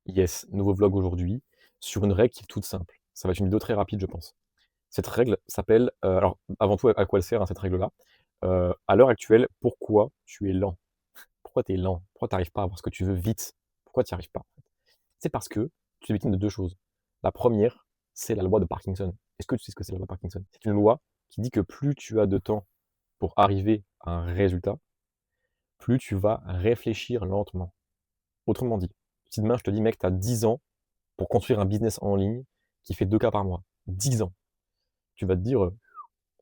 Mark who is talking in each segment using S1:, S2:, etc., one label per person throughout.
S1: Yes, nouveau vlog aujourd'hui sur une règle qui est toute simple. Ça va être une vidéo très rapide, je pense. Cette règle s'appelle, alors avant tout, à quoi elle sert, hein, cette règle-là? À l'heure actuelle, pourquoi tu es lent? Pourquoi tu es lent? Pourquoi tu arrives pas à avoir ce que tu veux vite? Pourquoi tu n'y arrives pas? C'est parce que tu es victime de 2 choses. La première, c'est la loi de Parkinson. Est-ce que tu sais ce que c'est la loi de Parkinson? C'est une loi qui dit que plus tu as de temps pour arriver à un résultat, plus tu vas réfléchir lentement. Autrement dit, si demain je te dis: «Mec, tu as 10 ans pour construire un business en ligne qui fait 2 cas par mois». 10 ans. Tu vas te dire,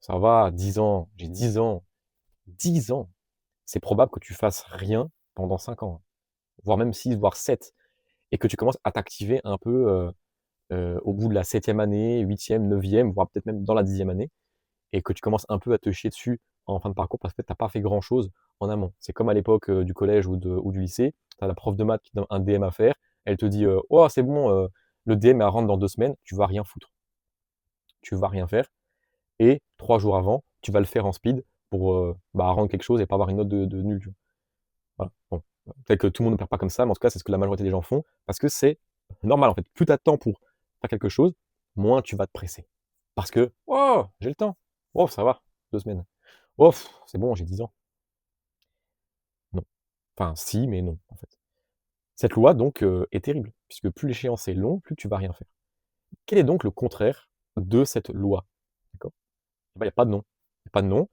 S1: «Ça va, 10 ans, j'ai 10 ans». 10 ans! C'est probable que tu fasses rien pendant 5 ans, hein, voire même 6, voire 7, et que tu commences à t'activer un peu, au bout de la 7e année, 8e, 9e, voire peut-être même dans la 10e année, et que tu commences un peu à te chier dessus en fin de parcours parce que tu as pas fait grand chose en amont. C'est comme à l'époque, du collège ou du lycée, tu as la prof de maths qui donne un DM à faire, elle te dit, «Oh c'est bon, le DM elle rentre dans 2 semaines», tu vas rien foutre. Tu vas rien faire, et 3 jours avant, tu vas le faire en speed pour, rendre quelque chose et pas avoir une note de nul, tu vois? Voilà, bon, peut-être que tout le monde ne perd pas comme ça, mais en tout cas, c'est ce que la majorité des gens font parce que c'est normal, en fait. Plus tu as de temps pour faire quelque chose, moins tu vas te presser. Parce que: «Oh, j'ai le temps. Oh, ça va, 2 semaines. Oh, c'est bon, j'ai 10 ans». Non. Enfin si, mais non, en fait. Cette loi donc, est terrible, puisque plus l'échéance est longue, plus tu vas rien faire. Quel est donc le contraire de cette loi? D'accord? Eh bah, il y a pas de nom. Il y a pas de nom,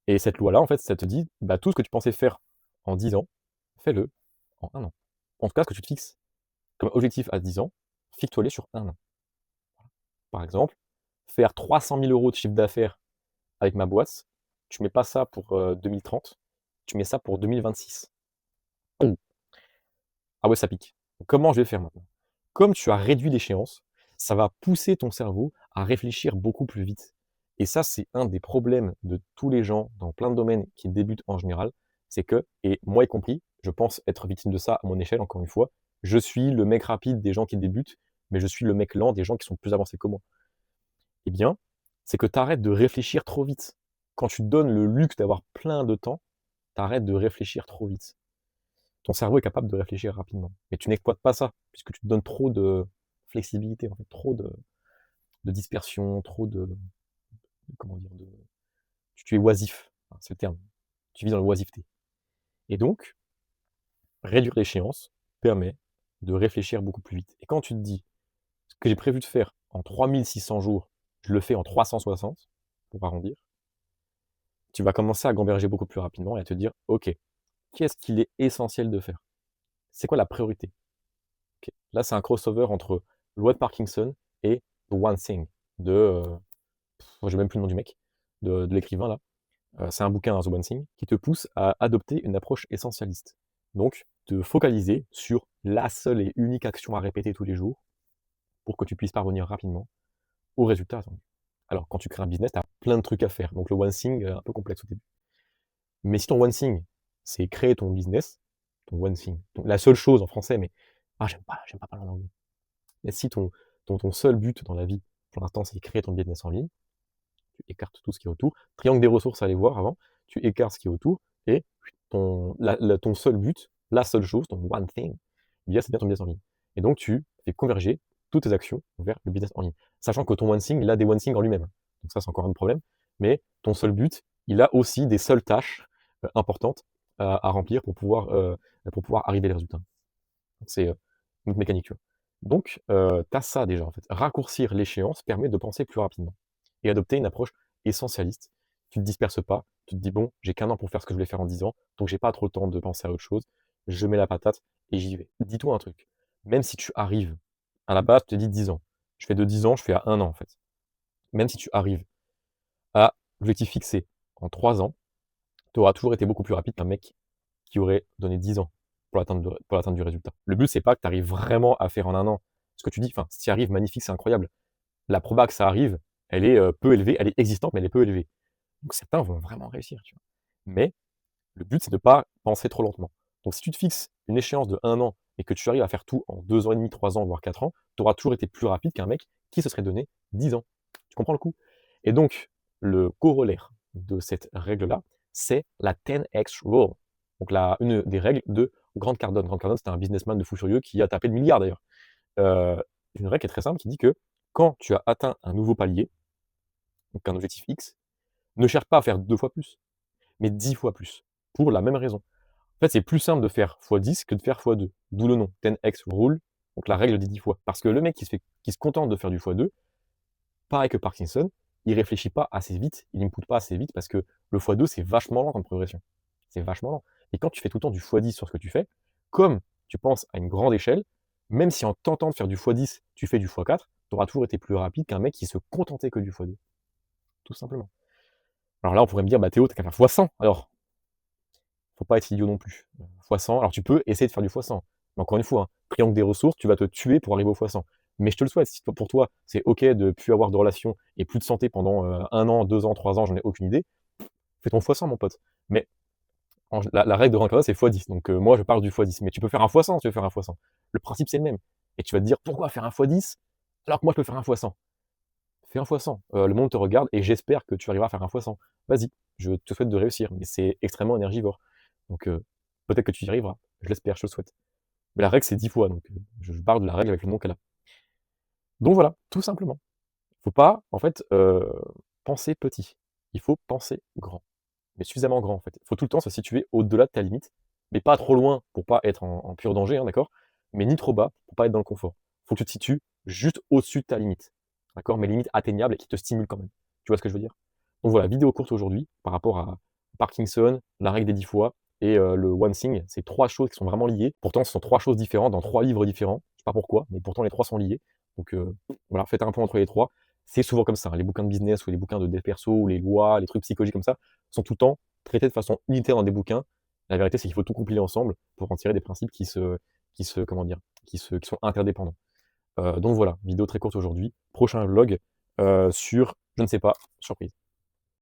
S1: et cette loi-là, en fait, ça te dit: «Bah, tout ce que tu pensais faire en 10 ans, fais-le en 1 an». En tout cas, ce que tu te fixes comme objectif à 10 ans, fixe-toi-les sur 1 an. Par exemple, faire 300 000 € de chiffre d'affaires avec ma boîte, tu mets pas ça pour, 2030, tu mets ça pour 2026. Oh! Ah ouais, ça pique. Comment je vais faire maintenant? Comme tu as réduit l'échéance, ça va pousser ton cerveau à réfléchir beaucoup plus vite. Et ça, c'est un des problèmes de tous les gens dans plein de domaines qui débutent en général, c'est que, et moi y compris, je pense être victime de ça à mon échelle, encore une fois, je suis le mec rapide des gens qui débutent, mais je suis le mec lent des gens qui sont plus avancés que moi. Eh bien, c'est que tu arrêtes de réfléchir trop vite. Quand tu te donnes le luxe d'avoir plein de temps, tu arrêtes de réfléchir trop vite. Ton cerveau est capable de réfléchir rapidement, mais tu n'exploites pas ça, puisque tu te donnes trop de flexibilité, en fait, trop de dispersion, trop de comment dire? Tu es oisif, voilà, c'est le terme. Tu vis dans l'oisiveté, et donc réduire l'échéance permet de réfléchir beaucoup plus vite, et quand tu te dis: «Ce que j'ai prévu de faire en 3600 jours, je le fais en 360», pour arrondir, tu vas commencer à gamberger beaucoup plus rapidement et à te dire: «OK, qu'est-ce qu'il est essentiel de faire? C'est quoi la priorité?» OK. Là, c'est un crossover entre loi de Parkinson et The One Thing de, j'ai même plus le nom du mec, de l'écrivain là. C'est un bouquin, hein, The One Thing, qui te pousse à adopter une approche essentialiste. Donc, te focaliser sur la seule et unique action à répéter tous les jours pour que tu puisses parvenir rapidement au résultat attendu. Alors, quand tu crées un business, tu as plein de trucs à faire. Donc le One Thing, un peu complexe au début. Mais si ton One Thing, c'est créer ton business, ton One Thing, la seule chose en français, mais j'aime pas parler en anglais. Mais si ton seul but dans la vie, pour l'instant, c'est créer ton business en ligne, tu écartes tout ce qui est autour. Triangle des ressources, allez voir avant. Tu écartes ce qui est autour, et ton seul but, la seule chose, ton one thing, eh bien, c'est bien ton business en ligne. Et donc, tu fais converger toutes tes actions vers le business en ligne. Sachant que ton one thing, il a des one thing en lui-même. Donc ça, c'est encore un autre problème. Mais ton seul but, il a aussi des seules tâches importantes à remplir pour pouvoir arriver à des résultats. Donc c'est une autre mécanique, tu vois. Donc, tu as ça déjà, en fait. Raccourcir l'échéance permet de penser plus rapidement et adopter une approche essentialiste. Tu te disperses pas, tu te dis: «Bon, j'ai qu'1 an pour faire ce que je voulais faire en 10 ans, donc j'ai pas trop le temps de penser à autre chose. Je mets la patate et j'y vais». Dis-toi un truc, même si tu arrives à la base, tu te dis 10 ans. Je fais de 10 ans, je fais à 1 an, en fait. Même si tu arrives à l'objectif fixé en 3 ans, tu auras toujours été beaucoup plus rapide qu'un mec qui aurait donné 10 ans pour l'atteinte du résultat. Le but, c'est pas que tu arrives vraiment à faire en 1 an ce que tu dis. Enfin, si tu y arrives, magnifique, c'est incroyable. La proba que ça arrive, elle est, peu élevée, elle est existante, mais elle est peu élevée. Donc certains vont vraiment réussir, tu vois? Mais le but, c'est de pas penser trop lentement. Donc si tu te fixes une échéance de 1 an et que tu arrives à faire tout en 2 ans et demi, 3 ans, voire 4 ans, tu auras toujours été plus rapide qu'un mec qui se serait donné 10 ans. Tu comprends le coup? Et donc le corollaire de cette règle-là, c'est la 10X rule. Donc une des règles de Grant Cardone. Grant Cardone, c'était un businessman de fou furieux qui a tapé le milliard d'ailleurs. une règle qui est très simple qui dit que quand tu as atteint un nouveau palier, donc un objectif X, ne cherche pas à faire 2 fois plus, mais 10 fois plus, pour la même raison. En fait, c'est plus simple de faire x10 que de faire x2, d'où le nom 10x rule, donc la règle des 10 fois. Parce que le mec qui se contente de faire du x2, pareil que Parkinson, il réfléchit pas assez vite, il input pas assez vite parce que le x2, c'est vachement lent comme progression. C'est vachement lent. Et quand tu fais tout le temps du x10 sur ce que tu fais, comme tu penses à une grande échelle, même si en tentant de faire du x10, tu fais du x4, tu auras toujours été plus rapide qu'un mec qui se contentait que du x2. Tout simplement. Alors là, on pourrait me dire, bah Théo, t'as qu'à faire x100. Alors, faut pas être idiot non plus. x100, alors tu peux essayer de faire du x100. Mais encore une fois, hein, triangle des ressources, tu vas te tuer pour arriver au x100. Mais je te le souhaite, si pour toi, c'est OK de plus avoir de relations et plus de santé pendant 1 an, 2 ans, 3 ans, j'en ai aucune idée, fais ton x100, mon pote. Mais la règle de Rank c'est x10. Donc moi, je parle du x10. Mais tu peux faire un x100 si tu veux faire un x100. Le principe, c'est le même. Et tu vas te dire, pourquoi faire un x10 alors que moi, je peux faire un x100? Fais un x100. Le monde te regarde et j'espère que tu arriveras à faire un x100. Vas-y, je te souhaite de réussir. Mais c'est extrêmement énergivore. Donc peut-être que tu y arriveras. Je l'espère, je te le souhaite. Mais la règle, c'est 10 fois. Donc je parle de la règle avec le nom qu'elle a. Donc voilà, tout simplement. Faut pas, en fait, penser petit. Il faut penser grand. Mais suffisamment grand, en fait. Il faut tout le temps se situer au-delà de ta limite, mais pas trop loin pour pas être en pur danger, hein, d'accord? Mais ni trop bas pour pas être dans le confort. Faut que tu te situes juste au-dessus de ta limite, d'accord? Mais limite atteignable et qui te stimule quand même. Tu vois ce que je veux dire? Donc voilà, vidéo courte aujourd'hui par rapport à Parkinson, la règle des 10 fois et le one thing. C'est 3 choses qui sont vraiment liées. Pourtant, ce sont 3 choses différentes dans 3 livres différents. Je sais pas pourquoi, mais pourtant les 3 sont liés. Donc voilà, faites un point entre les 3. C'est souvent comme ça, hein, les bouquins de business ou les bouquins de dev perso ou les lois, les trucs psychologiques comme ça, sont tout le temps traités de façon unitaire dans des bouquins. La vérité, c'est qu'il faut tout compiler ensemble pour en tirer des principes comment dire, qui sont interdépendants. Donc voilà, vidéo très courte aujourd'hui. Prochain vlog sur, je ne sais pas, surprise.